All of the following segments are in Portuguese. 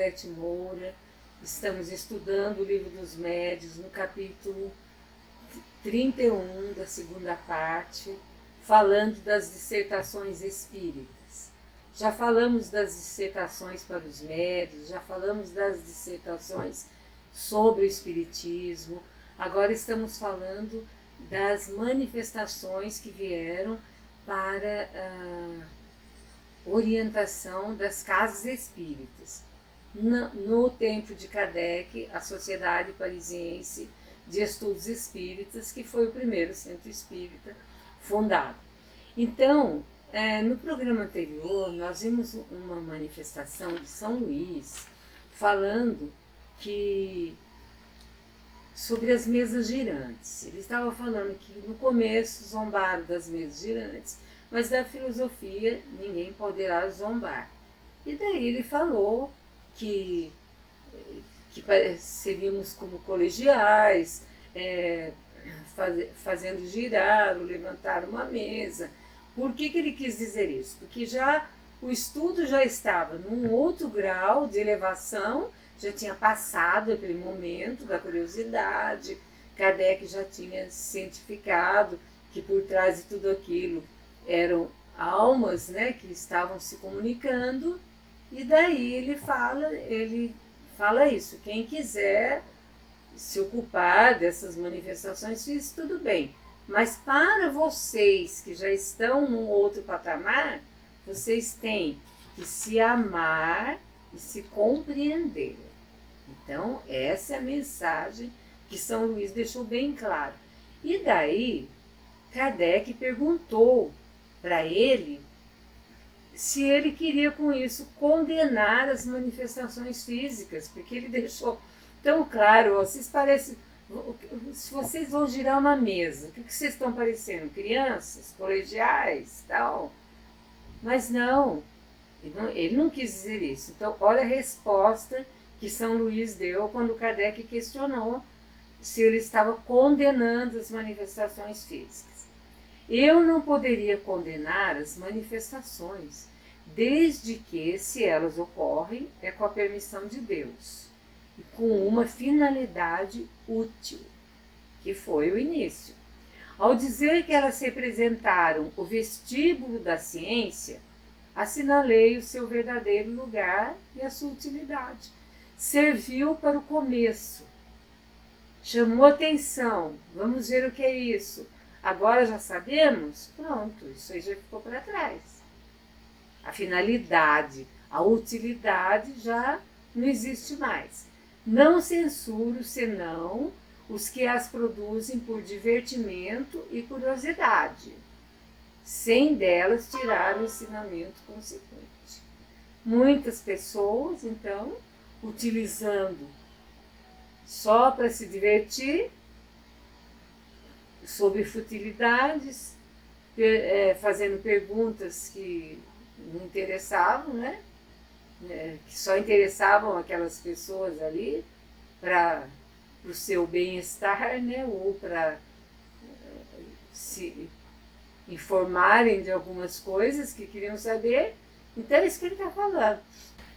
Elizabeth Moura. Estamos estudando o Livro dos Médiuns no capítulo 31 da segunda parte, falando das dissertações espíritas. Já falamos das dissertações para os médiuns, já falamos das dissertações sobre o espiritismo. Agora estamos falando das manifestações que vieram para a orientação das casas espíritas. No tempo de Kardec, a Sociedade Parisiense de Estudos Espíritas, que foi o primeiro centro espírita fundado. Então, no programa anterior, nós vimos uma manifestação de São Luís falando sobre as mesas girantes. Ele estava falando que no começo zombaram das mesas girantes, mas da filosofia ninguém poderá zombar. E daí ele falou que seríamos como colegiais, fazendo girar ou levantar uma mesa. Por que ele quis dizer isso? Porque o estudo já estava num outro grau de elevação, já tinha passado aquele momento da curiosidade, Kardec já tinha cientificado que por trás de tudo aquilo eram almas, né, que estavam se comunicando, e daí ele fala isso, quem quiser se ocupar dessas manifestações físicas, tudo bem, mas para vocês que já estão num outro patamar, vocês têm que se amar e se compreender. Então, essa é a mensagem que São Luís deixou bem claro. E daí, Kardec perguntou para ele se ele queria com isso condenar as manifestações físicas, porque ele deixou tão claro, vocês parecem, se vocês vão girar uma mesa, o que vocês estão parecendo? Crianças, colegiais, tal? Mas não, ele não quis dizer isso. Então, olha a resposta que São Luís deu quando Kardec questionou se ele estava condenando as manifestações físicas. Eu não poderia condenar as manifestações, desde que, se elas ocorrem, é com a permissão de Deus e com uma finalidade útil, que foi o início. Ao dizer que elas representaram o vestíbulo da ciência, assinalei o seu verdadeiro lugar e a sua utilidade. Serviu para o começo, chamou atenção, vamos ver o que é isso. Agora já sabemos? Pronto, isso aí já ficou para trás. A finalidade, a utilidade já não existe mais. Não censuro senão os que as produzem por divertimento e curiosidade, sem delas tirar o ensinamento consequente. Muitas pessoas, então, utilizando só para se divertir, sobre futilidades, fazendo perguntas que não interessavam, né? Que só interessavam aquelas pessoas ali para o seu bem-estar, né? Ou para se informarem de algumas coisas que queriam saber. Então é isso que ele está falando.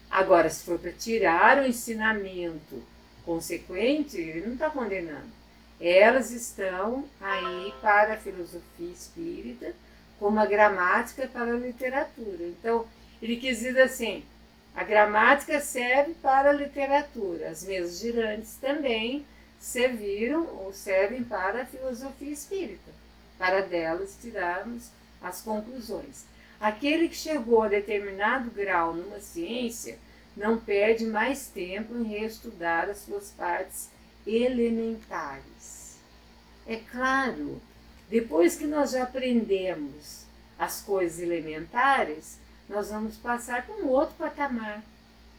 Agora, se for para tirar o ensinamento consequente, ele não está condenando. Elas estão aí para a filosofia espírita, como a gramática para a literatura. Então, ele quis dizer assim, a gramática serve para a literatura, as mesas girantes também serviram ou servem para a filosofia espírita, para delas tirarmos as conclusões. Aquele que chegou a determinado grau numa ciência não perde mais tempo em reestudar as suas partes elementares. É claro, depois que nós já aprendemos as coisas elementares, nós vamos passar para um outro patamar.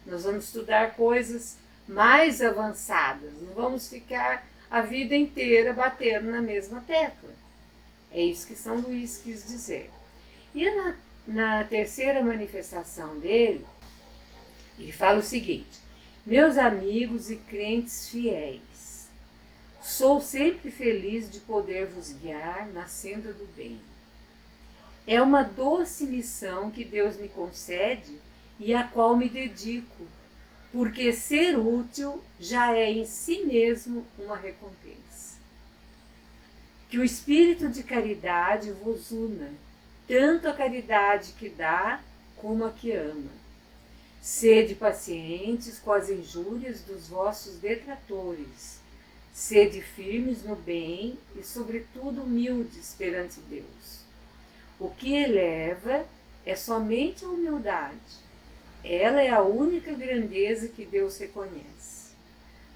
Nós vamos estudar coisas mais avançadas, não vamos ficar a vida inteira batendo na mesma tecla. É isso que São Luís quis dizer. E na terceira manifestação dele, ele fala o seguinte: meus amigos e crentes fiéis, sou sempre feliz de poder vos guiar na senda do bem. É uma doce missão que Deus me concede e à qual me dedico, porque ser útil já é em si mesmo uma recompensa. Que o espírito de caridade vos una, tanto a caridade que dá como a que ama. Sede pacientes com as injúrias dos vossos detratores. Sede firmes no bem e, sobretudo, humildes perante Deus. O que eleva é somente a humildade. Ela é a única grandeza que Deus reconhece.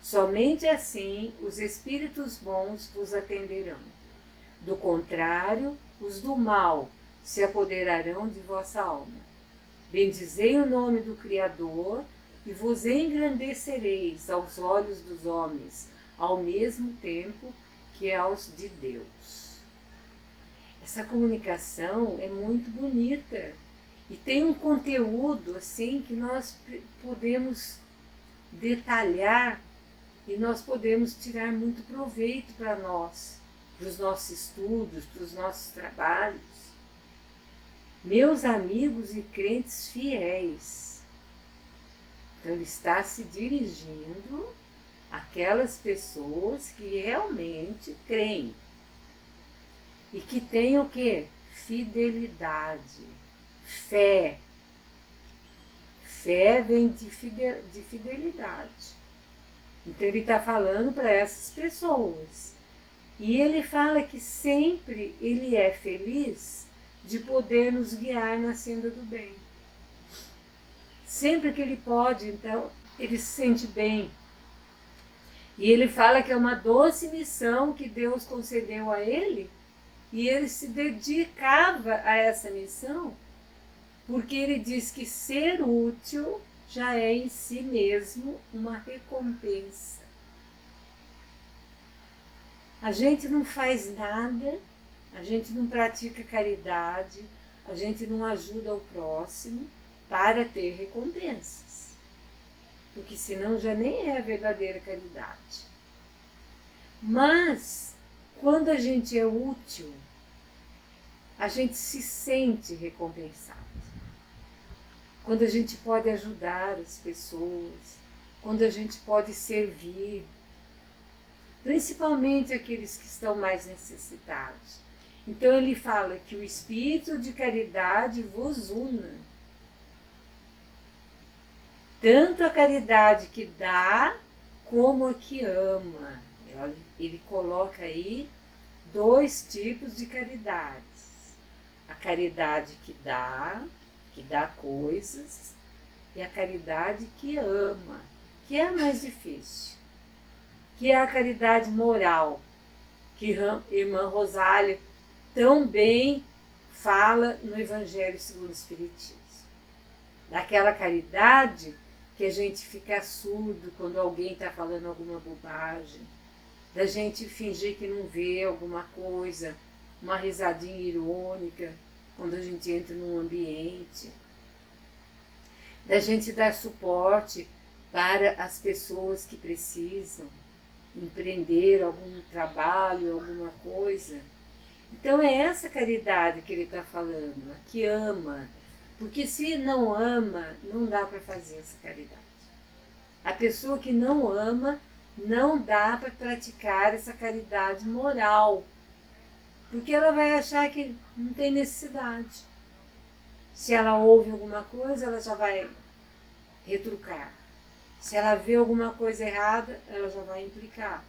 Somente assim os espíritos bons vos atenderão. Do contrário, os do mal se apoderarão de vossa alma. Bendizei o nome do Criador e vos engrandecereis aos olhos dos homens, ao mesmo tempo que aos de Deus. Essa comunicação é muito bonita e tem um conteúdo assim que nós podemos detalhar e nós podemos tirar muito proveito para nós, para os nossos estudos, para os nossos trabalhos. Meus amigos e crentes fiéis. Então ele está se dirigindo àquelas pessoas que realmente creem e que têm o quê? Fidelidade, fé. Fé vem de fidelidade. Então ele está falando para essas pessoas. E ele fala que sempre ele é feliz de poder nos guiar na senda do bem. Sempre que ele pode, então, ele se sente bem. E ele fala que é uma doce missão que Deus concedeu a ele, e ele se dedicava a essa missão, porque ele diz que ser útil já é em si mesmo uma recompensa. A gente não faz nada, a gente não pratica caridade, a gente não ajuda o próximo para ter recompensas. Porque senão já nem é a verdadeira caridade. Mas, quando a gente é útil, a gente se sente recompensado. Quando a gente pode ajudar as pessoas, quando a gente pode servir, principalmente aqueles que estão mais necessitados. Então ele fala que o espírito de caridade vos una. Tanto a caridade que dá, como a que ama. Ele coloca aí 2 tipos de caridades. A caridade que dá coisas, e a caridade que ama, que é a mais difícil. Que é a caridade moral, que irmã Rosália tão bem fala no Evangelho segundo o Espiritismo. Daquela caridade que a gente fica surdo quando alguém está falando alguma bobagem, da gente fingir que não vê alguma coisa, uma risadinha irônica quando a gente entra num ambiente, da gente dar suporte para as pessoas que precisam empreender algum trabalho, alguma coisa. Então é essa caridade que ele está falando, a que ama. Porque se não ama, não dá para fazer essa caridade. A pessoa que não ama, não dá para praticar essa caridade moral. Porque ela vai achar que não tem necessidade. Se ela ouve alguma coisa, ela já vai retrucar. Se ela vê alguma coisa errada, ela já vai implicar.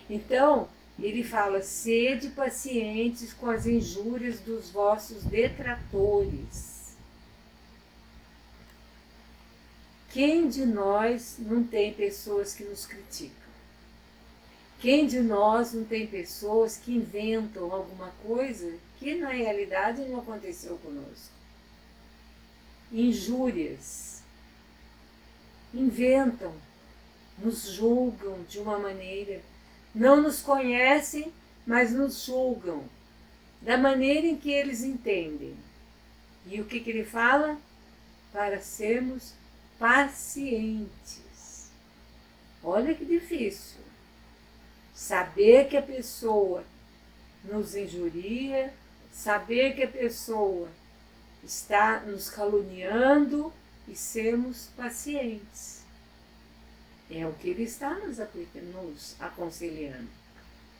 Então, ele fala, sede pacientes com as injúrias dos vossos detratores. Quem de nós não tem pessoas que nos criticam? Quem de nós não tem pessoas que inventam alguma coisa que na realidade não aconteceu conosco? Injúrias. Inventam, nos julgam de uma maneira, não nos conhecem, mas nos julgam, da maneira em que eles entendem. E o que ele fala? Para sermos pacientes. Olha que difícil. Saber que a pessoa nos injuria, saber que a pessoa está nos caluniando e sermos pacientes. É o que ele está nos aconselhando.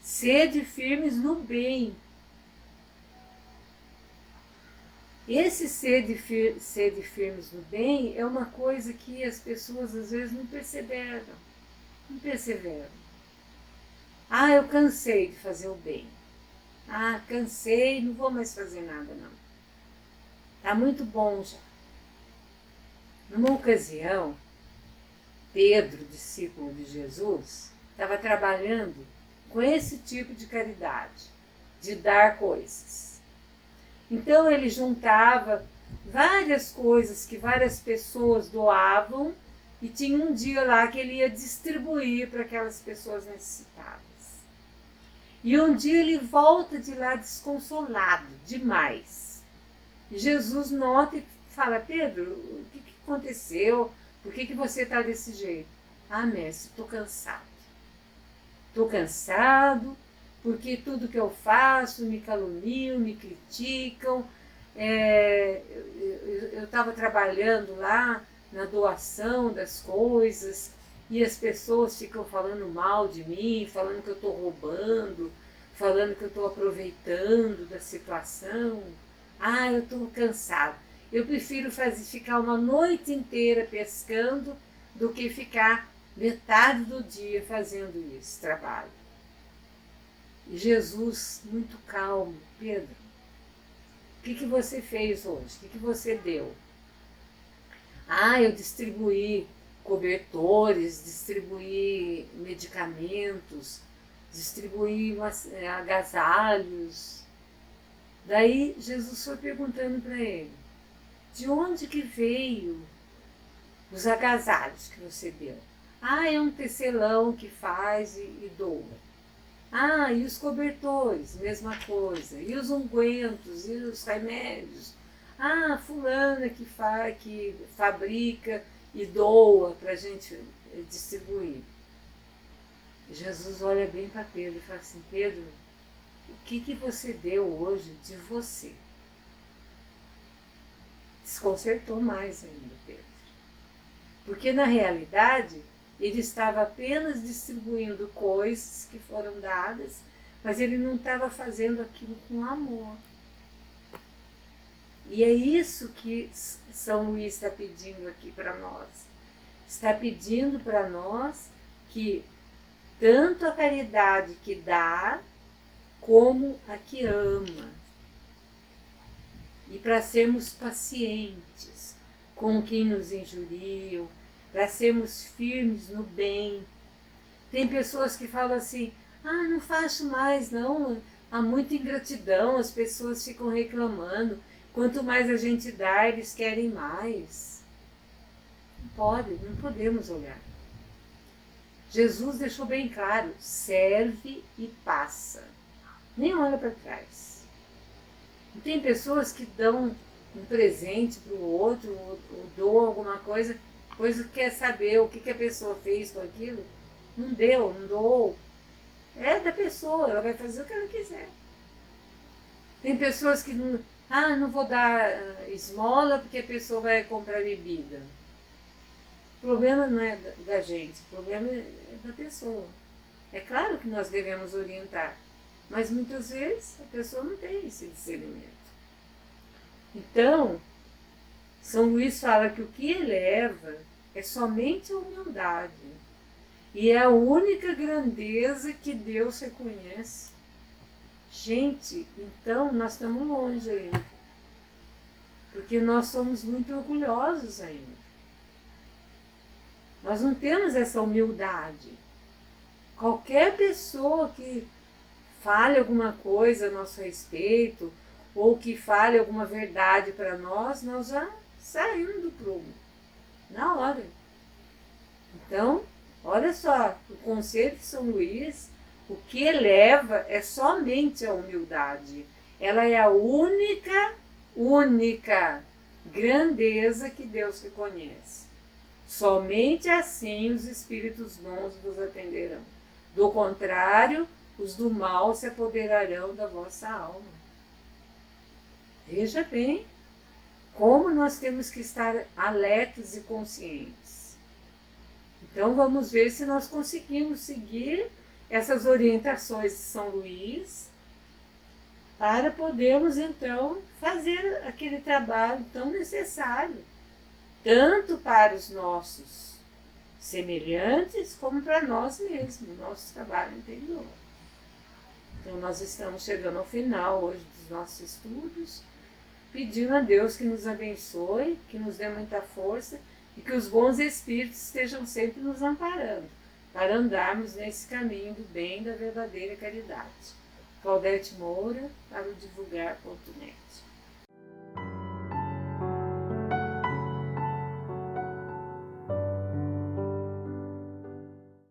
Sede firmes no bem. Esse sede firmes no bem é uma coisa que as pessoas às vezes não perseveram. Não perseveram. Ah, eu cansei de fazer o bem. Ah, cansei, não vou mais fazer nada não. Está muito bom já. Numa ocasião, Pedro, discípulo de Jesus, estava trabalhando com esse tipo de caridade, de dar coisas. Então ele juntava várias coisas que várias pessoas doavam e tinha um dia lá que ele ia distribuir para aquelas pessoas necessitadas. E um dia ele volta de lá desconsolado demais. E Jesus nota e fala: Pedro, o que aconteceu? Por que você está desse jeito? Ah, mestre, estou cansado. Estou cansado porque tudo que eu faço me caluniam, me criticam. Eu estava trabalhando lá na doação das coisas e as pessoas ficam falando mal de mim, falando que eu estou roubando, falando que eu estou aproveitando da situação. Ah, eu estou cansado. Eu prefiro ficar uma noite inteira pescando do que ficar metade do dia fazendo esse trabalho. E Jesus, muito calmo: Pedro, o que você fez hoje? O que você deu? Ah, eu distribuí cobertores, distribuí medicamentos, distribuí agasalhos. Daí Jesus foi perguntando para ele: de onde que veio os agasalhos que você deu? Ah, é um tecelão que faz e doa. Ah, e os cobertores, mesma coisa. E os ungüentos, e os remédios. Ah, fulana que fabrica e doa para a gente distribuir. Jesus olha bem para Pedro e fala assim: Pedro, o que você deu hoje de você? Desconcertou mais ainda Pedro. Porque na realidade ele estava apenas distribuindo coisas que foram dadas, mas ele não estava fazendo aquilo com amor. E é isso que São Luís está pedindo aqui para nós. Está pedindo para nós que tanto a caridade que dá, como a que ama. E para sermos pacientes com quem nos injuriam, para sermos firmes no bem. Tem pessoas que falam assim: ah, não faço mais não, há muita ingratidão, as pessoas ficam reclamando, quanto mais a gente dá, eles querem mais. Não podemos olhar. Jesus deixou bem claro: serve e passa. Nem olha para trás. E tem pessoas que dão um presente para o outro, ou doam alguma coisa, depois quer saber o que a pessoa fez com aquilo. Não deu, não doou. É da pessoa, ela vai fazer o que ela quiser. Tem pessoas que não vou dar esmola porque a pessoa vai comprar bebida. O problema não é da gente, o problema é da pessoa. É claro que nós devemos orientar, mas muitas vezes a pessoa não tem esse discernimento. Então, São Luís fala que o que eleva é somente a humildade. E é a única grandeza que Deus reconhece. Gente, então nós estamos longe ainda. Porque nós somos muito orgulhosos ainda. Nós não temos essa humildade. Qualquer pessoa que fale alguma coisa a nosso respeito, ou que fale alguma verdade para nós já saímos do prumo. Na hora. Então, olha só, o conselho de São Luís, o que eleva é somente a humildade. Ela é a única grandeza que Deus reconhece. Somente assim os espíritos bons vos atenderão. Do contrário, os do mal se apoderarão da vossa alma. Veja bem como nós temos que estar alertas e conscientes. Então vamos ver se nós conseguimos seguir essas orientações de São Luís para podermos então fazer aquele trabalho tão necessário, tanto para os nossos semelhantes como para nós mesmos, nosso trabalho interior. Então nós estamos chegando ao final hoje dos nossos estudos, pedindo a Deus que nos abençoe, que nos dê muita força e que os bons espíritos estejam sempre nos amparando para andarmos nesse caminho do bem e da verdadeira caridade. Claudete Moura, para o divulgar.net.